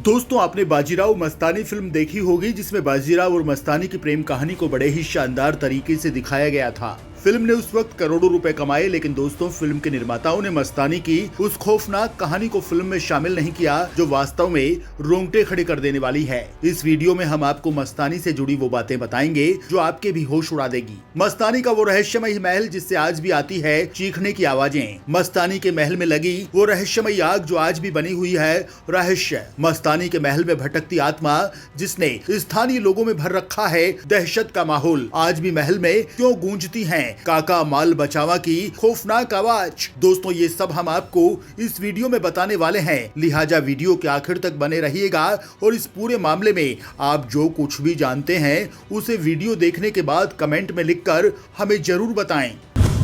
दोस्तों, आपने बाजीराव मस्तानी फिल्म देखी होगी जिसमें बाजीराव और मस्तानी की प्रेम कहानी को बड़े ही शानदार तरीके से दिखाया गया था। फिल्म ने उस वक्त करोड़ों रुपए कमाए, लेकिन दोस्तों फिल्म के निर्माताओं ने मस्तानी की उस खौफनाक कहानी को फिल्म में शामिल नहीं किया जो वास्तव में रोंगटे खड़े कर देने वाली है। इस वीडियो में हम आपको मस्तानी से जुड़ी वो बातें बताएंगे जो आपके भी होश उड़ा देगी। मस्तानी का वो रहस्यमयी महल जिससे आज भी आती है चीखने की आवाजें, मस्तानी के महल में लगी वो रहस्यमयी आग जो आज भी बनी हुई है रहस्य, मस्तानी के महल में भटकती आत्मा जिसने स्थानीय लोगों में भर रखा है दहशत का माहौल, आज भी महल में क्यों गूंजती है काका माल बचावा की खौफनाक आवाज। दोस्तों, ये सब हम आपको इस वीडियो में बताने वाले हैं, लिहाजा वीडियो के आखिर तक बने रहिएगा और इस पूरे मामले में आप जो कुछ भी जानते हैं उसे वीडियो देखने के बाद कमेंट में लिखकर हमें जरूर बताएं।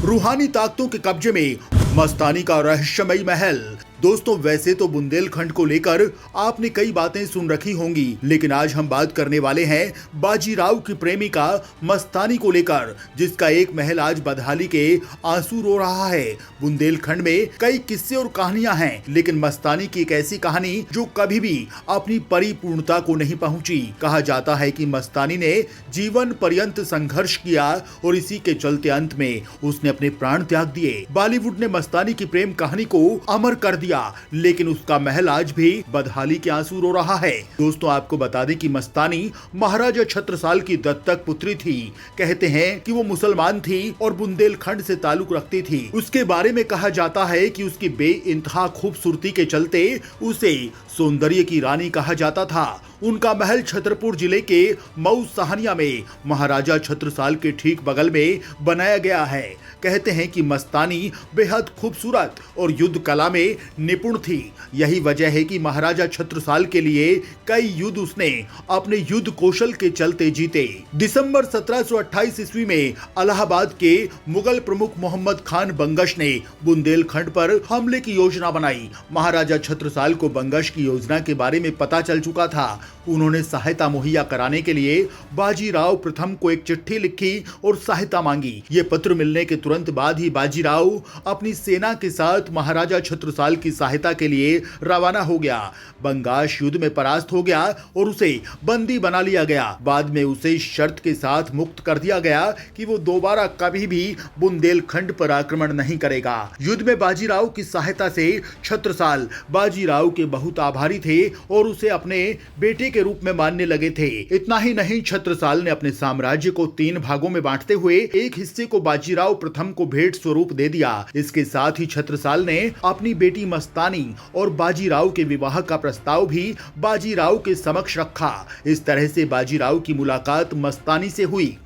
रूहानी ताकतों के कब्जे में मस्तानी का रहस्यमयी महल। दोस्तों, वैसे तो बुंदेलखंड को लेकर आपने कई बातें सुन रखी होंगी, लेकिन आज हम बात करने वाले हैं बाजीराव की प्रेमिका मस्तानी को लेकर, जिसका एक महल आज बदहाली के आंसू रो रहा है। बुंदेलखंड में कई किस्से और कहानियां हैं, लेकिन मस्तानी की एक ऐसी कहानी जो कभी भी अपनी परिपूर्णता को नहीं पहुंची। कहा जाता है कि मस्तानी ने जीवन पर्यंत संघर्ष किया और इसी के चलते अंत में उसने अपने प्राण त्याग दिए। बॉलीवुड ने मस्तानी की प्रेम कहानी को अमर कर दिया, लेकिन उसका महल आज भी बदहाली के आंसू रो रहा है। दोस्तों, आपको बता दें कि मस्तानी महाराजा छत्रसाल की दत्तक पुत्री थी। कहते हैं कि वो मुसलमान थी और बुंदेलखंड से ताल्लुक रखती थी। उसके बारे में कहा जाता है कि उसकी बेइंतहा खूबसूरती के चलते उसे सौंदर्य की रानी कहा जाता था। उनका महल छतरपुर जिले के मऊ सहानिया में महाराजा छत्रसाल के ठीक बगल में बनाया गया है। कहते हैं कि मस्तानी बेहद खूबसूरत और युद्ध कला में निपुण थी। यही वजह है कि महाराजा छत्रसाल के लिए कई युद्ध उसने अपने युद्ध कौशल के चलते जीते। दिसंबर 1728 ईस्वी में इलाहाबाद के मुगल प्रमुख मोहम्मद खान बंगश ने बुंदेलखंड पर हमले की योजना बनाई। महाराजा छत्रसाल को बंगश की योजना के बारे में पता चल चुका था। उन्होंने सहायता मुहैया कराने के लिए बाजीराव प्रथम को एक चिट्ठी लिखी और सहायता मांगी। ये पत्र मिलने के तुरंत बाद ही बाजीराव अपनी सेना के साथ महाराजा छत्रसाल की सहायता के लिए रवाना हो गया। बंगाश युद्ध में परास्त हो गया और उसे बंदी बना लिया गया। बाद में उसे इस शर्त के साथ मुक्त कर दिया गया कि वो दोबारा कभी भी बुंदेलखंड पर आक्रमण नहीं करेगा। युद्ध में बाजीराव की सहायता से छत्रसाल बाजीराव के बहुत आभारी थे और उसे अपने बेटे के रूप में मानने लगे थे। इतना ही नहीं, छत्रसाल ने अपने साम्राज्य को 3 भागों में बांटते हुए एक हिस्से को बाजीराव प्रथम को भेंट स्वरूप दे दिया। इसके साथ ही छत्रसाल ने अपनी बेटी मस्तानी और बाजीराव के विवाह का प्रस्ताव भी बाजीराव के समक्ष रखा। इस तरह से बाजीराव की मुलाकात मस्तानी से हुई।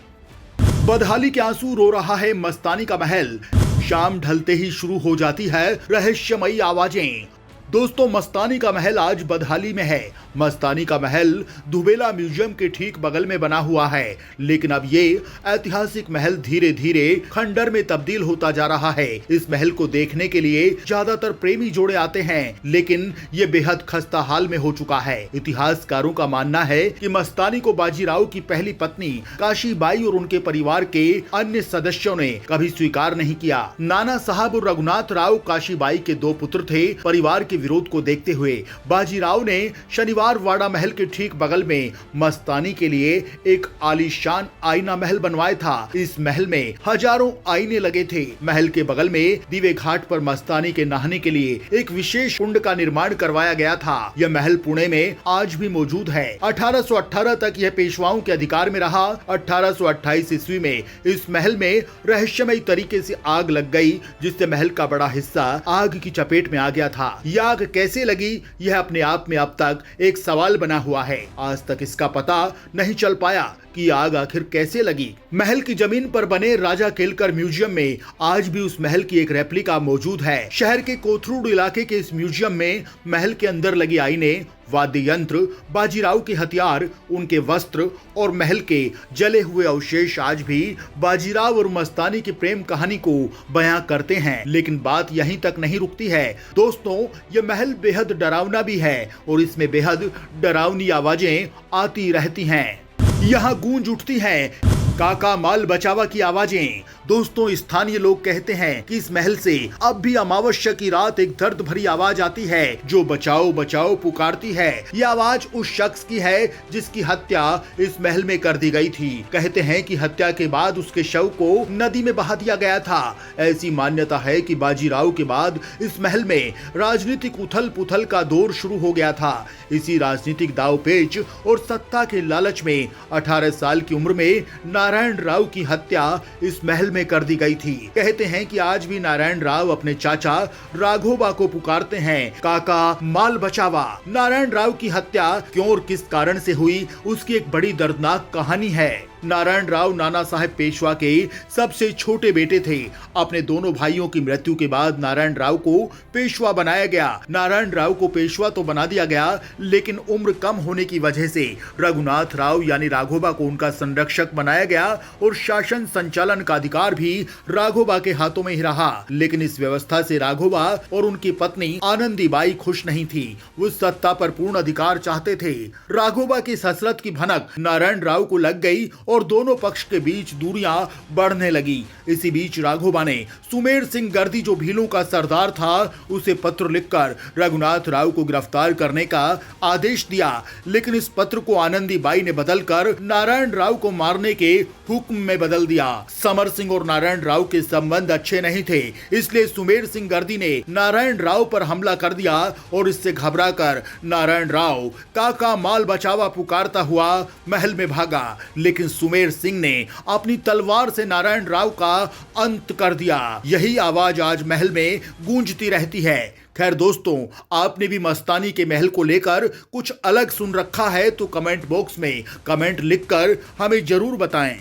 बदहाली के आंसू रो रहा है मस्तानी का महल। शाम ढलते ही शुरू हो जाती है रहस्यमयी आवाजें। दोस्तों, मस्तानी का महल आज बदहाली में है। मस्तानी का महल दुबेला म्यूजियम के ठीक बगल में बना हुआ है, लेकिन अब ये ऐतिहासिक महल धीरे धीरे खंडर में तब्दील होता जा रहा है। इस महल को देखने के लिए ज्यादातर प्रेमी जोड़े आते हैं, लेकिन ये बेहद खस्ता हाल में हो चुका है। इतिहासकारों का मानना है कि मस्तानी को बाजीराव की पहली पत्नी काशीबाई और उनके परिवार के अन्य सदस्यों ने कभी स्वीकार नहीं किया। नाना साहब और रघुनाथ राव काशीबाई के 2 पुत्र थे। परिवार के विरोध को देखते हुए बाजीराव ने शनिवार वाड़ा महल के ठीक बगल में मस्तानी के लिए एक आलीशान आईना महल बनवाया था। इस महल में हजारों आईने लगे थे। महल के बगल में दीवे घाट पर मस्तानी के नहाने के लिए एक विशेष कुंड का निर्माण करवाया गया था। यह महल पुणे में आज भी मौजूद है। 1818 तक यह पेशवाओं के अधिकार में रहा। 1828 ईस्वी में इस महल में रहस्यमयी तरीके से आग लग गई, जिससे महल का बड़ा हिस्सा आग की चपेट में आ गया था। आग कैसे लगी, यह अपने आप में अब तक एक सवाल बना हुआ है। आज तक इसका पता नहीं चल पाया कि आग आखिर कैसे लगी। महल की जमीन पर बने राजा केलकर म्यूजियम में आज भी उस महल की एक रेप्लिका मौजूद है। शहर के कोथरूड इलाके के इस म्यूजियम में महल के अंदर लगी आईने, वाद्य यंत्र, बाजीराव के हथियार, उनके वस्त्र और महल के जले हुए अवशेष आज भी बाजीराव और मस्तानी की प्रेम कहानी को बयां करते हैं। लेकिन बात यहीं तक नहीं रुकती है। दोस्तों, यह महल बेहद डरावना भी है और इसमें बेहद डरावनी आवाजें आती रहती हैं। यहाँ गूंज उठती हैं काका माल बचावा की आवाजें। दोस्तों, स्थानीय लोग कहते हैं कि इस महल से अब भी अमावस्या की रात एक दर्द भरी आवाज आती है जो बचाओ बचाओ पुकारती है। यह आवाज उस शख्स की है जिसकी हत्या इस महल में कर दी गई थी। कहते हैं कि हत्या के बाद उसके शव को नदी में बहा दिया गया था। ऐसी मान्यता है कि बाजीराव के बाद इस महल में राजनीतिक उथल पुथल का दौर शुरू हो गया था। इसी राजनीतिक दावपेच और सत्ता के लालच में 18 साल की उम्र में नारायण राव की हत्या इस महल में कर दी गई थी। कहते हैं कि आज भी नारायण राव अपने चाचा राघोबा को पुकारते हैं, काका माल बचावा। नारायण राव की हत्या क्यों और किस कारण से हुई, उसकी एक बड़ी दर्दनाक कहानी है। नारायण राव नाना साहेब पेशवा के सबसे छोटे बेटे थे। अपने दोनों भाइयों की मृत्यु के बाद नारायण राव को पेशवा बनाया गया। नारायण राव को पेशवा तो बना दिया गया, लेकिन उम्र कम होने की वजह से रघुनाथ राव यानी राघोबा को उनका संरक्षक बनाया गया और शासन संचालन का अधिकार भी राघोबा के हाथों में ही रहा। लेकिन इस व्यवस्था से राघोबा और उनकी पत्नी आनंदीबाई खुश नहीं थी। वो सत्ता पर पूर्ण अधिकार चाहते थे। राघोबा की हसरत की भनक नारायण राव को लग गई और दोनों पक्ष के बीच दूरियां बढ़ने लगी। इसी बीच राघोबा ने सुमेर सिंह गर्दी, जो भीलों का सरदार था, उसे पत्र लिखकर रघुनाथ राव को गिरफ्तार करने का आदेश दिया। लेकिन इस पत्र को आनंदीबाई ने बदलकर नारायण राव को मारने के हुक्म में बदल दिया। समर सिंह और नारायण राव के संबंध अच्छे नहीं थे, इसलिए सुमेर सिंह गर्दी ने नारायण राव पर हमला कर दिया और इससे घबराकर नारायण राव काका माल बचावा पुकारता हुआ महल में भागा। लेकिन सुमेर सिंह ने अपनी तलवार से नारायण राव का अंत कर दिया। यही आवाज आज महल में गूंजती रहती है। खैर दोस्तों, आपने भी मस्तानी के महल को लेकर कुछ अलग सुन रखा है तो कमेंट बॉक्स में कमेंट लिखकर हमें जरूर बताएं।